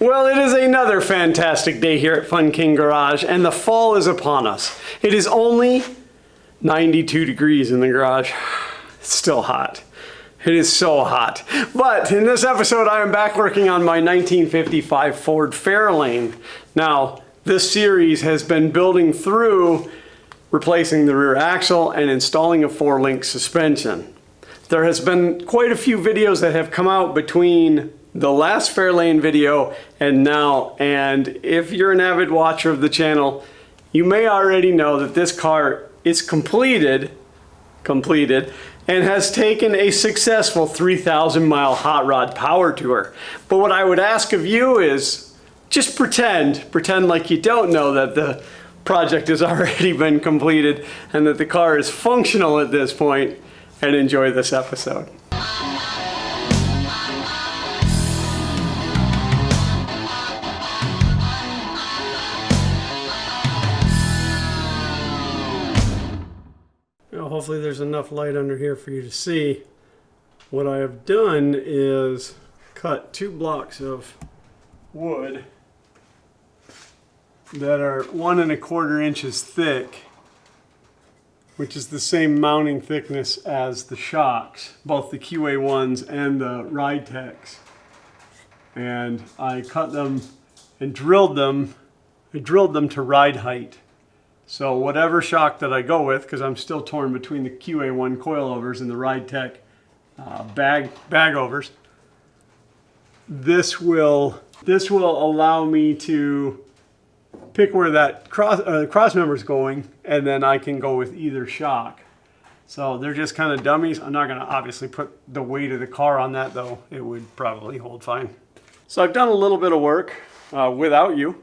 Well, it is another fantastic day here at Fun King Garage, and the fall is upon us. It is only 92 degrees in the garage. It's still hot. It is so hot. But in this episode, I am back working on my 1955 Ford Fairlane. Now, this series has been building through replacing the rear axle and installing a 4-link suspension. There has been quite a few videos that have come out between the last Fairlane video and now, and if you're an avid watcher of the channel, you may already know that this car is completed and has taken a successful 3,000 mile hot rod power tour. But what I would ask of you is just pretend like you don't know that the project has already been completed and that the car is functional at this point, and enjoy this episode. Hopefully there's enough light under here for you to see. What I have done is cut 2 blocks of wood that are 1 1/4 inches thick, which is the same mounting thickness as the shocks, both the QA1s and the Ride Techs. And I cut them and drilled them to ride height. So whatever shock that I go with, because I'm still torn between the QA1 coilovers and the Ride Tech bag overs, this will allow me to pick where that cross member is going, and then I can go with either shock. So they're just kind of dummies. I'm not going to obviously put the weight of the car on that, though. It would probably hold fine. So I've done a little bit of work without you.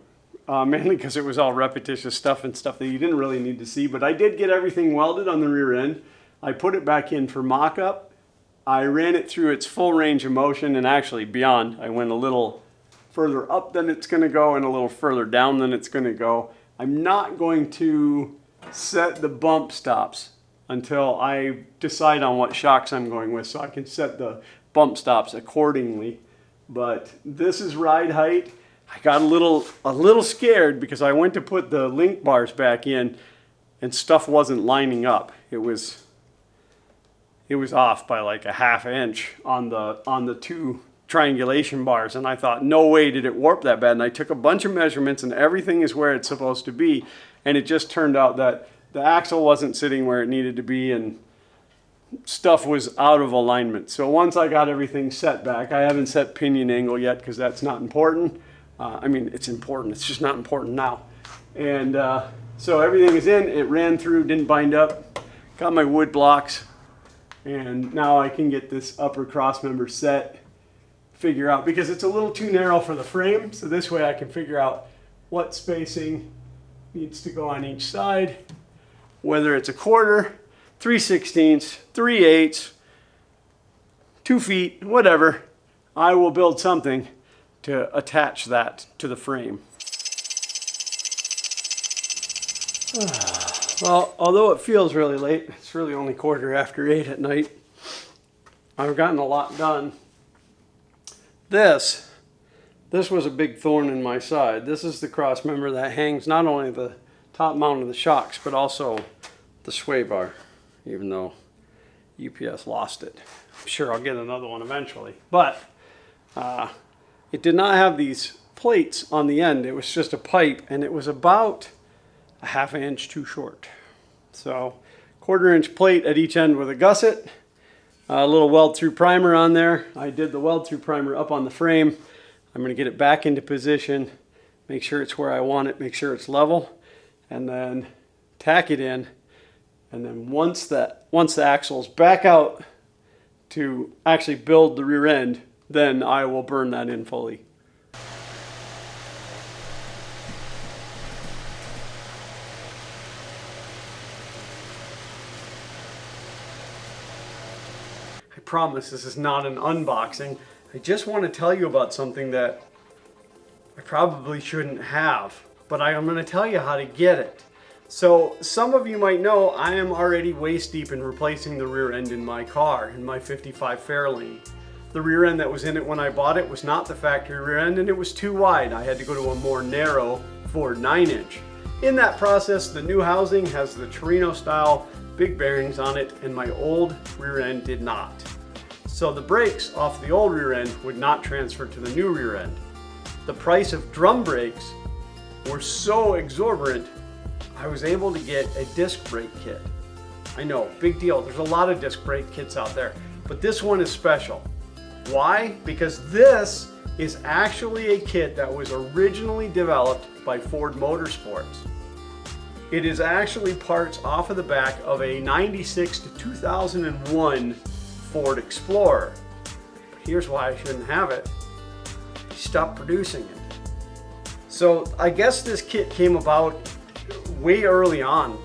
Mainly because it was all repetitious stuff and stuff that you didn't really need to see. But I did get everything welded on the rear end. I put it back in for mock-up. I ran it through its full range of motion, and actually beyond. I went a little further up than it's going to go and a little further down than it's going to go. I'm not going to set the bump stops until I decide on what shocks I'm going with, so I can set the bump stops accordingly. But this is ride height. I got a little scared because I went to put the link bars back in and stuff wasn't lining up. It was off by like a 1/2 inch on the 2 triangulation bars, and I thought, no way did it warp that bad. And I took a bunch of measurements and everything is where it's supposed to be, and it just turned out that the axle wasn't sitting where it needed to be and stuff was out of alignment. So once I got everything set back, I haven't set pinion angle yet because that's not important. I mean, it's important, it's just not important now. And so everything is in, it ran through, didn't bind up, got my wood blocks, and now I can get this upper cross member set, figure out, because it's a little too narrow for the frame, so this way I can figure out what spacing needs to go on each side, whether it's 1/4, 3/16, 3/8, 2 feet, whatever. I will build something to attach that to the frame. Well, although it feels really late, it's really only 8:15 at night. I've gotten a lot done. This was a big thorn in my side. This is the cross member that hangs not only the top mount of the shocks, but also the sway bar, even though UPS lost it. I'm sure I'll get another one eventually. But it did not have these plates on the end. It was just a pipe, and it was about a 1/2 inch too short. So 1/4 inch plate at each end with a gusset, a little weld through primer on there. I did the weld through primer up on the frame. I'm going to get it back into position, make sure it's where I want it, make sure it's level, and then tack it in. And then once the axle's back out to actually build the rear end, then I will burn that in fully. I promise this is not an unboxing. I just want to tell you about something that I probably shouldn't have, but I'm going to tell you how to get it. So some of you might know I am already waist deep in replacing the rear end in my car, in my 55 Fairlane. The rear end that was in it when I bought it was not the factory rear end, and it was too wide. I had to go to a more narrow Ford 9-inch. In that process, the new housing has the Torino style big bearings on it, and my old rear end did not. So the brakes off the old rear end would not transfer to the new rear end. The price of drum brakes were so exorbitant, I was able to get a disc brake kit. I know, big deal. There's a lot of disc brake kits out there, but this one is special. Why? Because this is actually a kit that was originally developed by Ford Motorsports. It is actually parts off of the back of a 96 to 2001 Ford Explorer. But here's why I shouldn't have it. He stopped producing it. So I guess this kit came about way early on.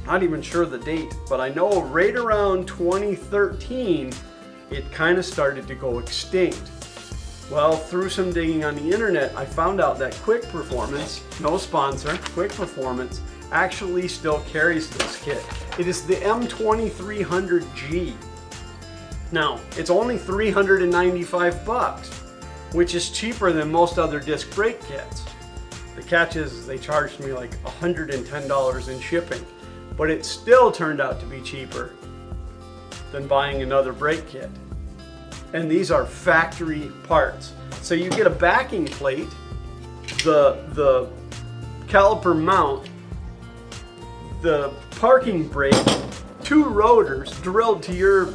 Not even sure the date, but I know right around 2013, it kind of started to go extinct. Well, through some digging on the internet, I found out that Quick Performance, no sponsor, Quick Performance actually still carries this kit. It is the M2300G. Now, it's only $395, which is cheaper than most other disc brake kits. The catch is they charged me like $110 in shipping, but it still turned out to be cheaper than buying another brake kit. And these are factory parts. So you get a backing plate, the caliper mount, the parking brake, 2 rotors drilled to your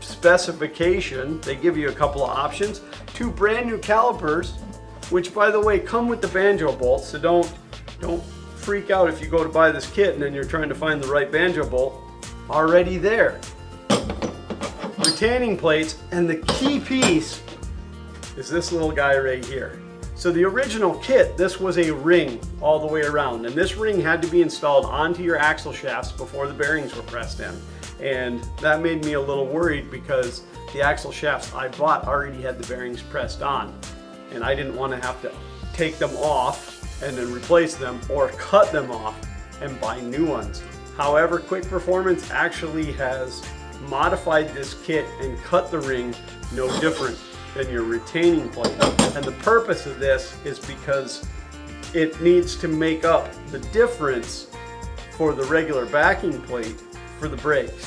specification. They give you a couple of options. 2 brand new calipers, which by the way come with the banjo bolts, so don't freak out if you go to buy this kit and then you're trying to find the right banjo bolt. Already there. Retaining plates, and the key piece is this little guy right here. So the original kit, this was a ring all the way around, and this ring had to be installed onto your axle shafts before the bearings were pressed in. And that made me a little worried because the axle shafts I bought already had the bearings pressed on, and I didn't want to have to take them off and then replace them or cut them off and buy new ones. However, Quick Performance actually has modified this kit and cut the ring no different than your retaining plate. And the purpose of this is because it needs to make up the difference for the regular backing plate for the brakes.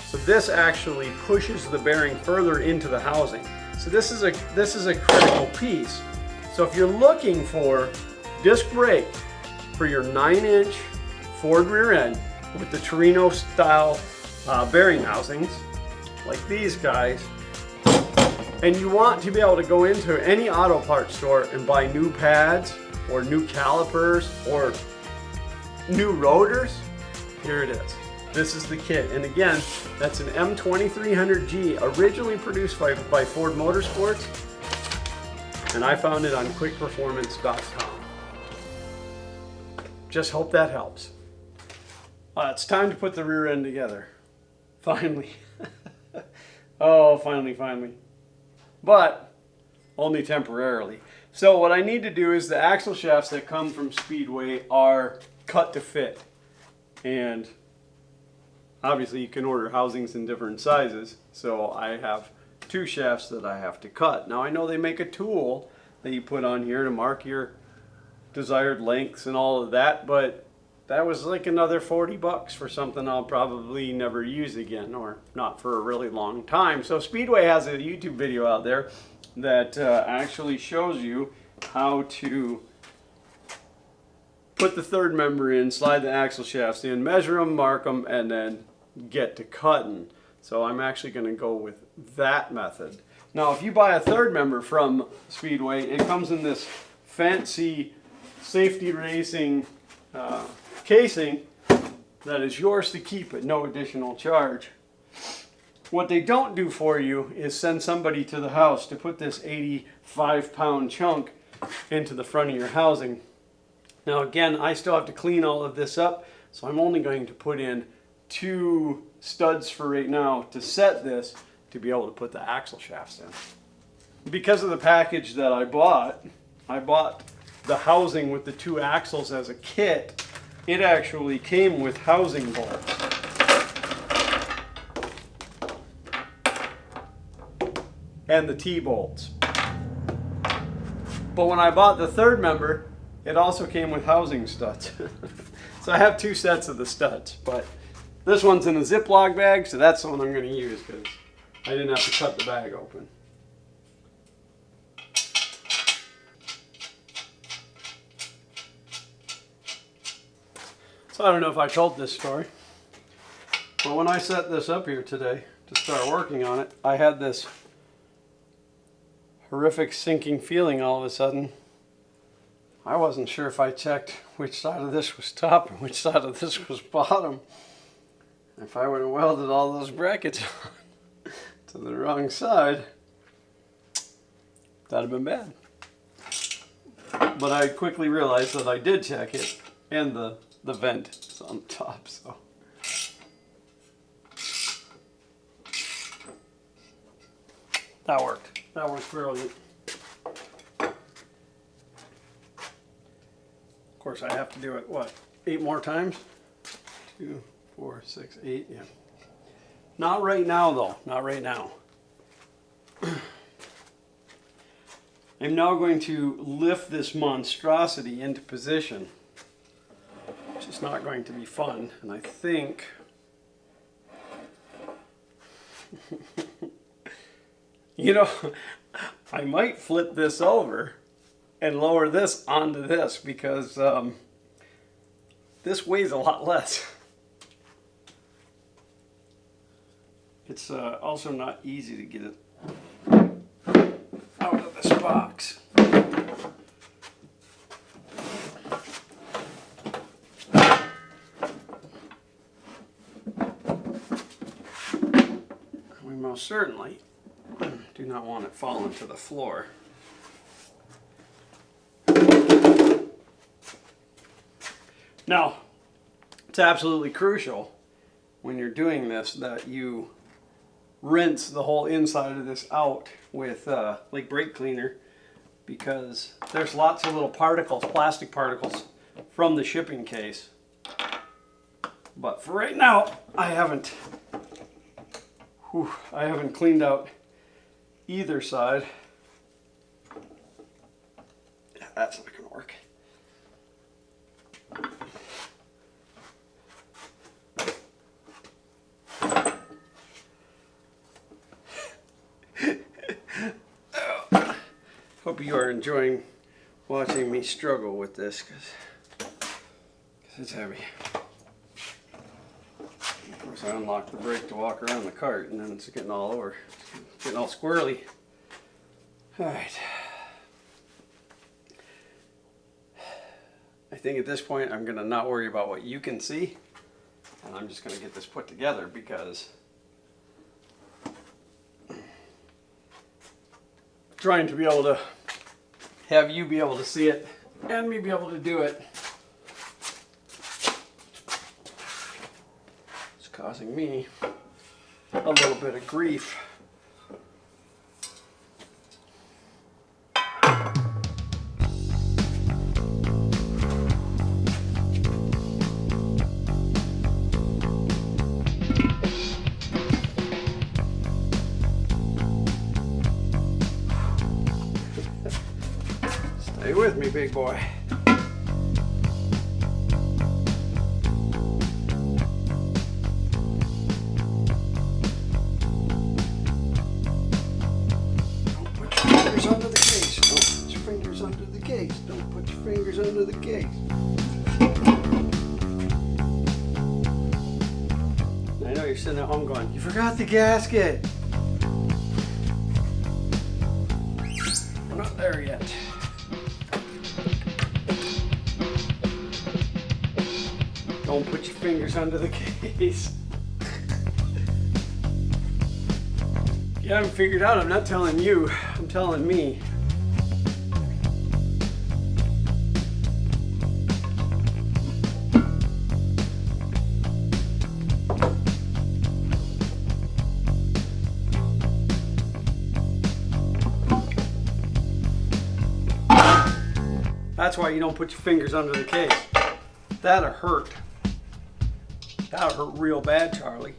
So this actually pushes the bearing further into the housing. So this is a critical piece. So if you're looking for disc brake for your 9-inch Ford rear end with the Torino style bearing housings like these guys, and you want to be able to go into any auto parts store and buy new pads or new calipers or new rotors, here it is. This is the kit, and again, that's an M2300G, originally produced by Ford Motorsports, and I found it on quickperformance.com. Just hope that helps. It's time to put the rear end together. Finally. Oh, finally. But only temporarily. So what I need to do is the axle shafts that come from Speedway are cut to fit. And obviously you can order housings in different sizes. So I have 2 shafts that I have to cut. Now I know they make a tool that you put on here to mark your desired lengths and all of that, but that was like another $40 for something I'll probably never use again, or not for a really long time. So Speedway has a YouTube video out there that actually shows you how to put the third member in, slide the axle shafts in, measure them, mark them, and then get to cutting. So I'm actually going to go with that method. Now if you buy a third member from Speedway, it comes in this fancy safety racing casing that is yours to keep at no additional charge. What they don't do for you is send somebody to the house to put this 85-pound chunk into the front of your housing. Now again, I still have to clean all of this up, so I'm only going to put in 2 studs for right now to set this to be able to put the axle shafts in. Because of the package that I bought the housing with the 2 axles as a kit. It actually came with housing bolts. and the T-bolts. But when I bought the third member, it also came with housing studs. So I have two sets of the studs, but this one's in a Ziploc bag, so that's the one I'm going to use because I didn't have to cut the bag open. So I don't know if I told this story, but when I set this up here today to start working on it, I had this horrific sinking feeling all of a sudden. I wasn't sure if I checked which side of this was top and which side of this was bottom. If I would have welded all those brackets on to the wrong side, that'd have been bad. But I quickly realized that I did check it, and the vent is on top, so. That worked. That worked brilliant. Of course, I have to do it, what, 8 more times? 2, 4, 6, 8, yeah. Not right now, though. Not right now. I'm now going to lift this monstrosity into position, which is not going to be fun. And I think you know, I might flip this over and lower this onto this because this weighs a lot less. It's also not easy to get it out of this box. We most certainly do not want it falling to the floor. Now, it's absolutely crucial when you're doing this that you rinse the whole inside of this out with like brake cleaner, because there's lots of little particles, plastic particles from the shipping case. But for right now, I haven't cleaned out either side. Yeah, that's not gonna work. Hope you are enjoying watching me struggle with this because it's heavy. Of course, I unlocked the brake to walk around the cart, and then it's getting all over. It's getting all squirrely. Alright. I think at this point I'm going to not worry about what you can see, and I'm just going to get this put together because trying to be able to have you be able to see it and me be able to do it is causing me a little bit of grief. Stay with me, big boy. Under the case. Don't put your fingers under the case. Don't put your fingers under the case. I know you're sitting at home going, you forgot the gasket. We're not there yet. Don't put your fingers under the case. You haven't figured out, I'm not telling you, I'm telling me. That's why you don't put your fingers under the case. That'll hurt. That'll hurt real bad, Charlie.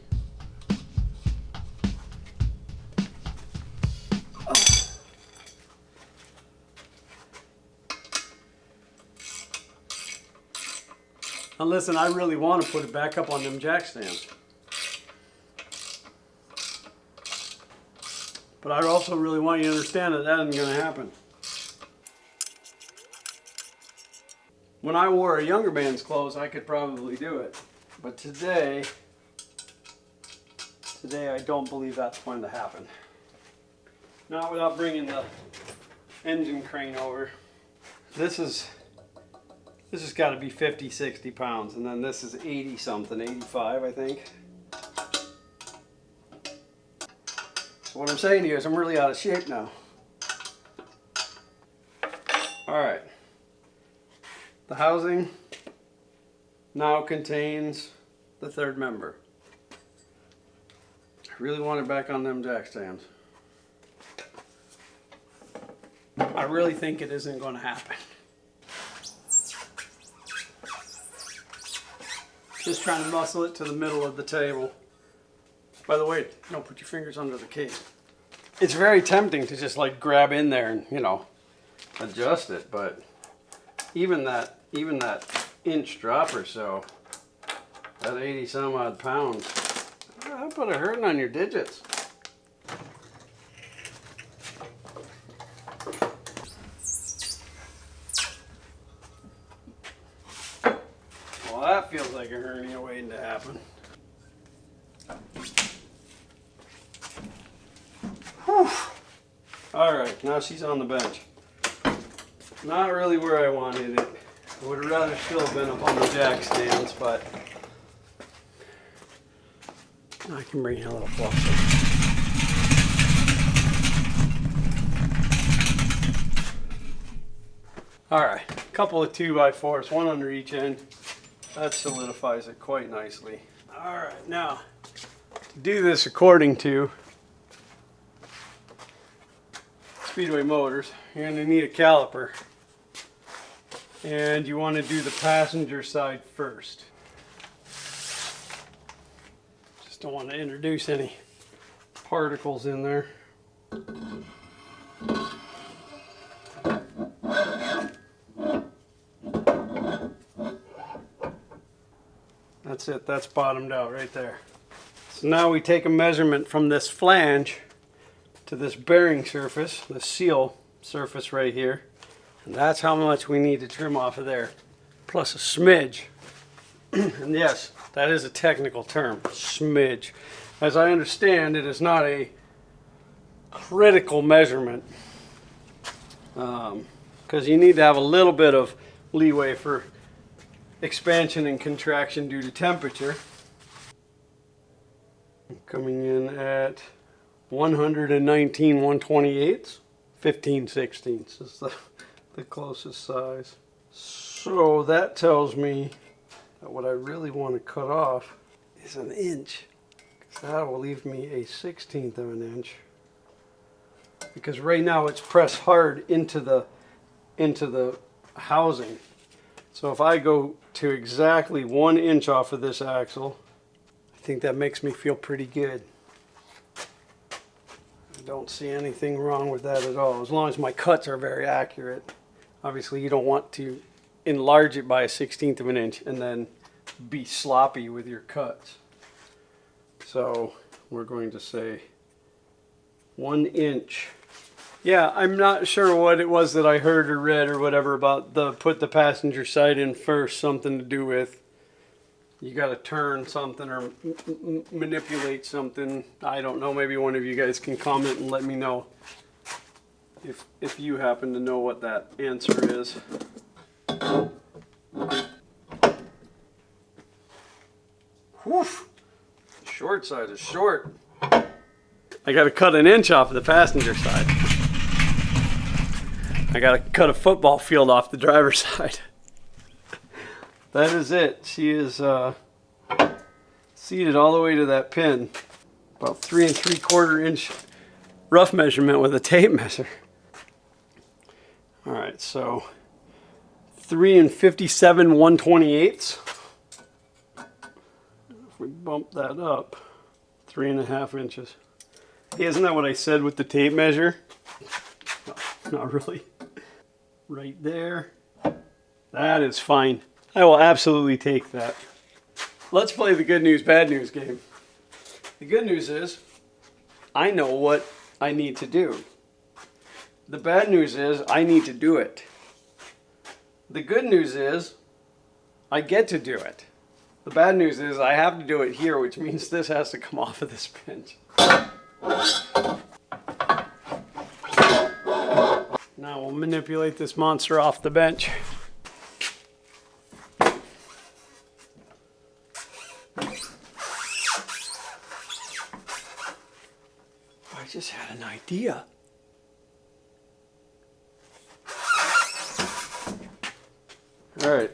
And listen, I really want to put it back up on them jack stands. But I also really want you to understand that that isn't going to happen. When I wore a younger man's clothes, I could probably do it. But today I don't believe that's going to happen. Not without bringing the engine crane over. This has got to be 50, 60 pounds. And then this is 80 something, 85 I think. So what I'm saying to you is I'm really out of shape now. Alright. The housing now contains the third member. I really want it back on them jack stands. I really think it isn't going to happen. Just trying to muscle it to the middle of the table. By the way, don't put your fingers under the case. It's very tempting to just like grab in there and, you know, adjust it, but even that inch drop or so, that 80 some odd pounds, that'll put a hurting on your digits. Well, that feels like a hernia waiting to happen. Whew. All right, now she's on the bench. Not really where I wanted it. I would have rather still have been up on the jack stands, but I can bring you a little closer. All right, a couple of 2x4s, one under each end. That solidifies it quite nicely. All right, now to do this according to Speedway Motors, you're going to need a caliper. And you want to do the passenger side first. Just don't want to introduce any particles in there. That's it, that's bottomed out right there. So now we take a measurement from this flange to this bearing surface, the seal surface right here. And that's how much we need to trim off of there, plus a smidge. And yes, that is a technical term, smidge. As I understand, it is not a critical measurement, because you need to have a little bit of leeway for expansion and contraction due to temperature. Coming in at 119 1/28, 15 16ths is the closest size. So that tells me that what I really want to cut off is an inch. That will leave me a 1/16 of an inch. Because right now it's pressed hard into the housing. So if I go to exactly 1 inch off of this axle, I think that makes me feel pretty good. I don't see anything wrong with that at all, as long as my cuts are very accurate. Obviously you don't want to enlarge it by a 1/16 of an inch and then be sloppy with your cuts. So we're going to say 1 inch. Yeah, I'm not sure what it was that I heard or read or whatever about the put the passenger side in first, something to do with you got to turn something or manipulate something. I don't know, maybe one of you guys can comment and let me know if you happen to know what that answer is. Whew. Short side is short. I got to cut an inch off of the passenger side. I got to cut a football field off the driver's side. That is it. She is seated all the way to that pin. About 3 3/4 inch rough measurement with a tape measure. All right, so 3 57 1/28. If we bump that up, 3.5 inches. Hey, isn't that what I said with the tape measure? No, not really. Right there. That is fine. I will absolutely take that. Let's play the good news, bad news game. The good news is I know what I need to do. The bad news is I need to do it. The good news is I get to do it. The bad news is I have to do it here, which means this has to come off of this bench. Now we'll manipulate this monster off the bench. I just had an idea. All right.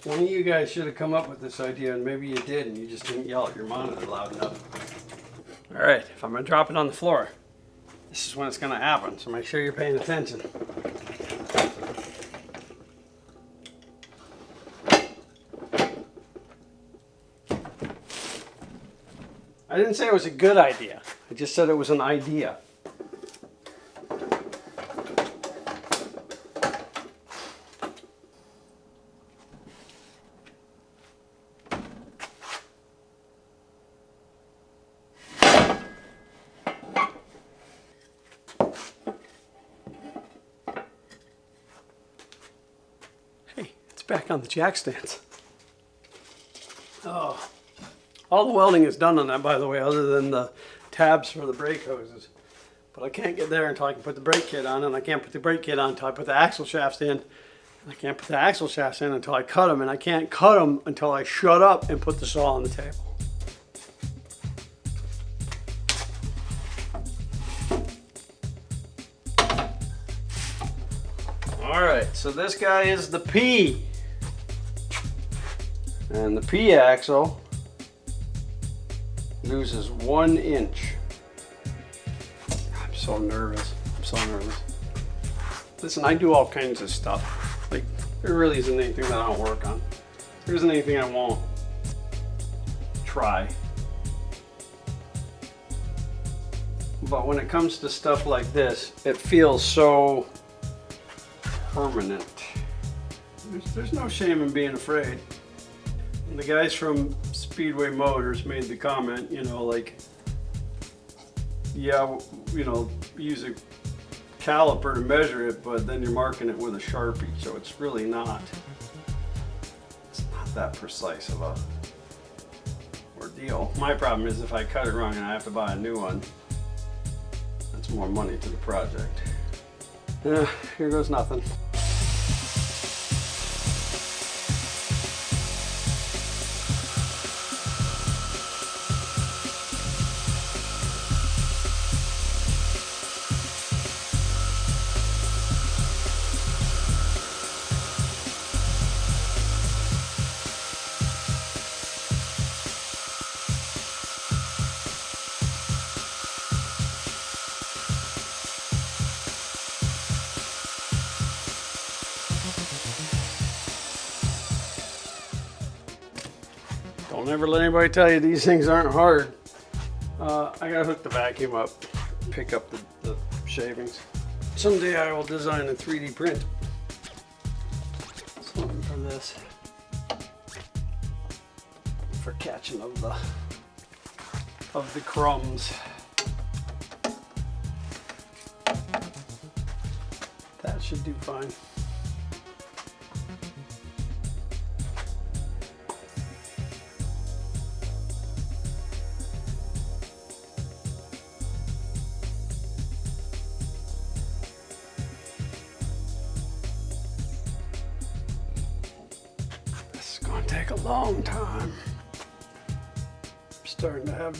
One of you guys should have come up with this idea, and maybe you did, and you just didn't yell at your monitor loud enough. All right, if I'm going to drop it on the floor, this is when it's going to happen, so make sure you're paying attention. I didn't say it was a good idea. I just said it was an idea. Hey, it's back on the jack stands. Oh. All the welding is done on that, by the way, other than the tabs for the brake hoses. But I can't get there until I can put the brake kit on, and I can't put the brake kit on until I put the axle shafts in. And I can't put the axle shafts in until I cut them, and I can't cut them until I shut up and put the saw on the table. All right, so this guy is the P. And the P axle loses 1 inch. I'm so nervous. I'm so nervous. Listen, I do all kinds of stuff. Like, there really isn't anything that I don't work on. There isn't anything I won't try. But when it comes to stuff like this, it feels so permanent. There's no shame in being afraid. And the guys from Speedway Motors made the comment, you know, like, yeah, you know, use a caliper to measure it, but then you're marking it with a Sharpie, so it's really not, it's not that precise of a ordeal. My problem is if I cut it wrong and I have to buy a new one, that's more money to the project. Here goes nothing. Don't ever let anybody tell you these things aren't hard. I gotta hook the vacuum up, pick up the shavings. Someday I will design a 3D print. Something for this. For catching of the crumbs. That should do fine. Take a long time. I'm starting to have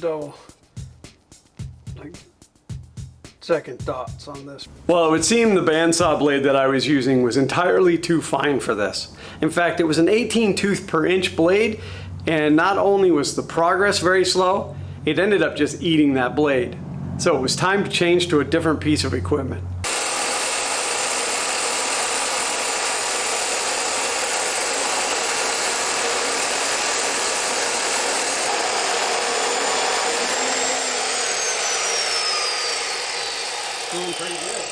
second thoughts on this. Well, it would seem the bandsaw blade that I was using was entirely too fine for this. In fact, it was an 18 tooth per inch blade, and not only was the progress very slow, it ended up just eating that blade. So it was time to change to a different piece of equipment. Doing pretty good.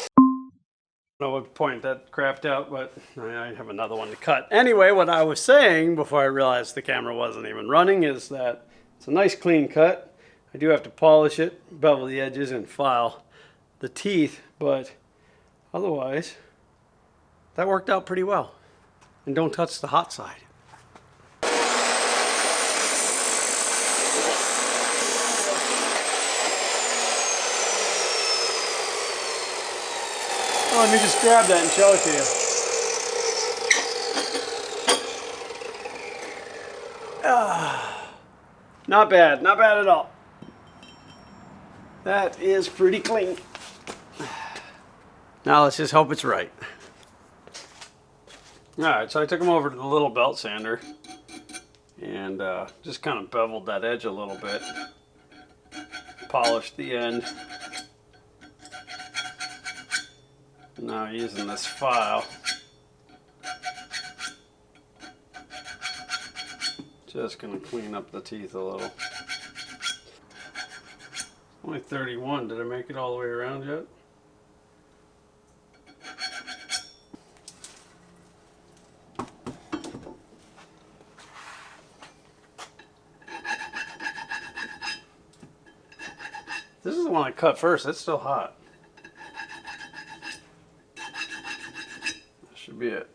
I don't know what point that crapped out, but I have another one to cut. Anyway, what I was saying before I realized the camera wasn't even running is that it's a nice clean cut. I do have to polish it, bevel the edges, and file the teeth, but otherwise, that worked out pretty well. And don't touch the hot side. Oh, let me just grab that and show it to you. Not bad, not bad at all. That is pretty clean. Now let's just hope it's right. Alright, so I took them over to the little belt sander and just kind of beveled that edge a little bit. Polished the end. Now using this file, just going to clean up the teeth a little. Only 31. Did I make it all the way around yet? This is the one I cut first. It's still hot. That should be it.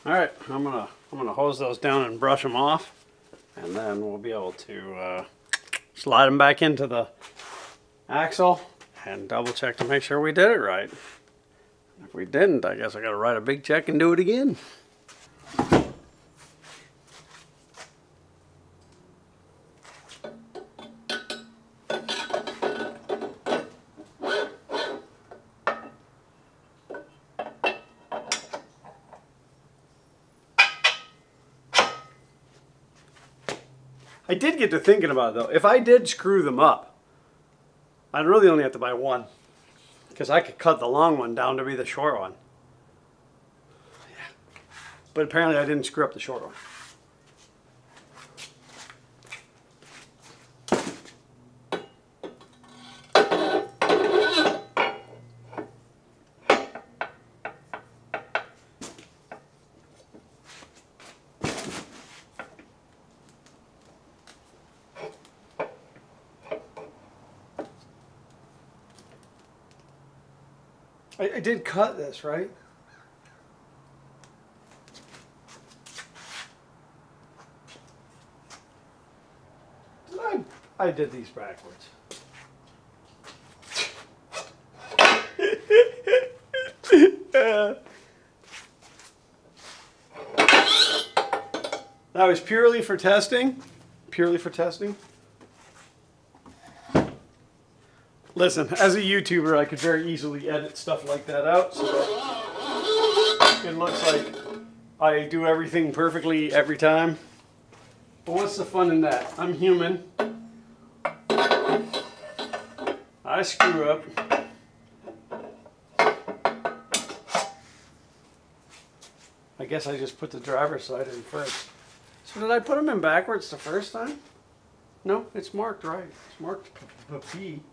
All right, I'm gonna hose those down and brush them off, and then we'll be able to slide them back into the axle and double check to make sure we did it right. If we didn't, I guess I gotta write a big check and do it again. I did get to thinking about it though. If I did screw them up, I'd really only have to buy one, because I could cut the long one down to be the short one. Yeah. But apparently I didn't screw up the short one. I did cut this, right? I did these backwards. That was purely for testing. Purely for testing. Listen, as a YouTuber, I could very easily edit stuff like that out so that it looks like I do everything perfectly every time. But what's the fun in that? I'm human. I screw up. I guess I just put the driver's side in first. So did I put them in backwards the first time? No, it's marked right. It's marked P.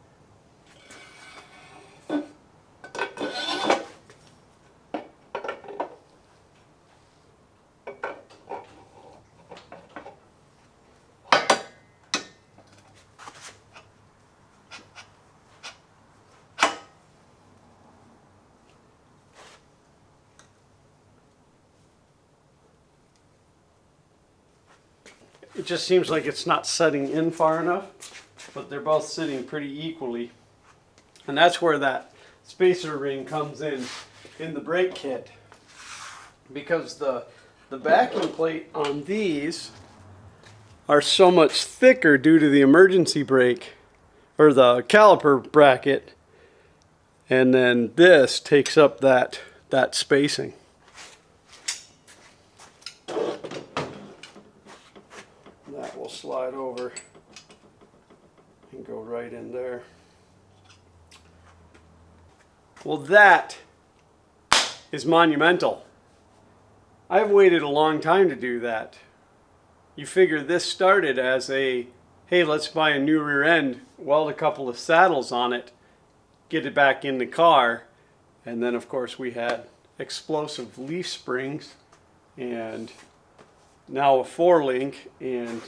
It just seems like it's not setting in far enough, but they're both sitting pretty equally. And that's where that spacer ring comes in the brake kit. Because the backing plate on these are so much thicker due to the emergency brake, or the caliper bracket, and then this takes up that spacing. That will slide over and go right in there. Well, that is monumental. I've waited a long time to do that. you figure this started as a, hey, let's buy a new rear end, weld a couple of saddles on it, get it back in the car. And then of course we had explosive leaf springs and now a 4-link, and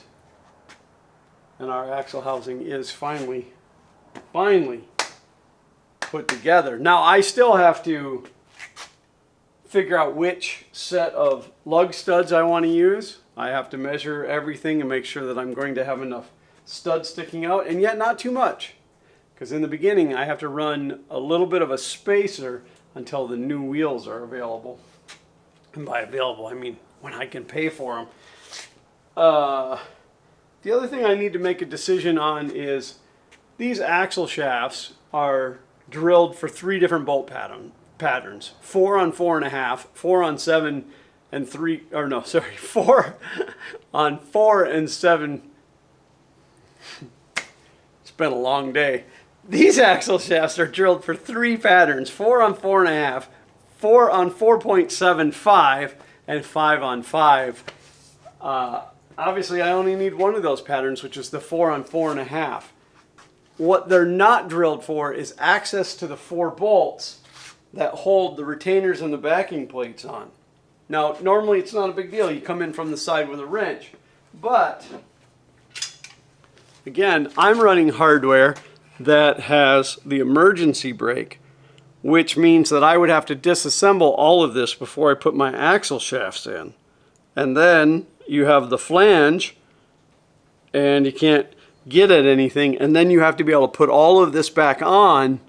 our axle housing is finally put together. Now I still have to figure out which set of lug studs I want to use. I have to measure everything and make sure that I'm going to have enough studs sticking out, and yet not too much, because in the beginning I have to run a little bit of a spacer until the new wheels are available. And by available I mean when I can pay for them. The other thing I need to make a decision on is these axle shafts are drilled for 3 different bolt patterns. 4 on 4.5, 4 on 7 and 3, or no, sorry, 4 on 4 and 7. It's been a long day. These axle shafts are drilled for 3 patterns, 4 on 4.5, 4 on 4.75, and 5 on 5. Obviously, I only need one of those patterns, which is the 4 on 4.5. What they're not drilled for is access to the 4 bolts that hold the retainers and the backing plates on. Now, normally it's not a big deal. You come in from the side with a wrench. But, again, I'm running hardware that has the emergency brake, which means that I would have to disassemble all of this before I put my axle shafts in. And then you have the flange, and you can't get at anything, and then you have to be able to put all of this back on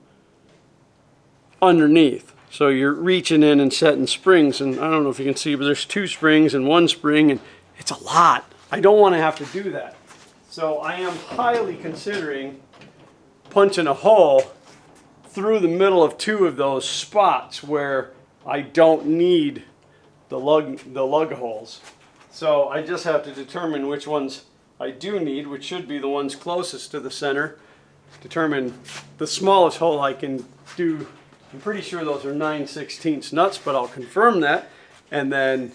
underneath. So you're reaching in and setting springs, and I don't know if you can see, but there's 2 springs and 1 spring, and it's a lot. I don't want to have to do that. So I am highly considering punching a hole through the middle of 2 of those spots where I don't need the lug holes. So I just have to determine which ones I do need, which should be the ones closest to the center. Determine the smallest hole I can do. I'm pretty sure those are 9/16 nuts, but I'll confirm that. And then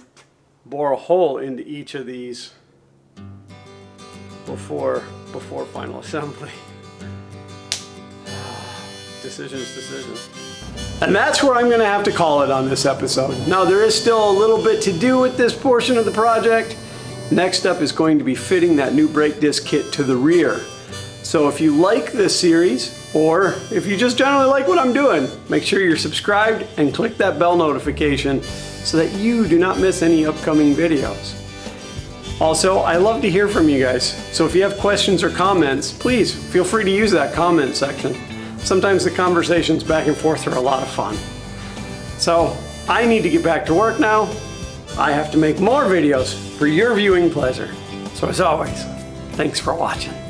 bore a hole into each of these before final assembly. Decisions. And that's where I'm going to have to call it on this episode. Now, there is still a little bit to do with this portion of the project. Next up is going to be fitting that new brake disc kit to the rear. So if you like this series, or if you just generally like what I'm doing, make sure you're subscribed and click that bell notification so that you do not miss any upcoming videos. Also, I love to hear from you guys. So if you have questions or comments, please feel free to use that comment section. Sometimes the conversations back and forth are a lot of fun. So I need to get back to work now. I have to make more videos for your viewing pleasure. So as always, thanks for watching.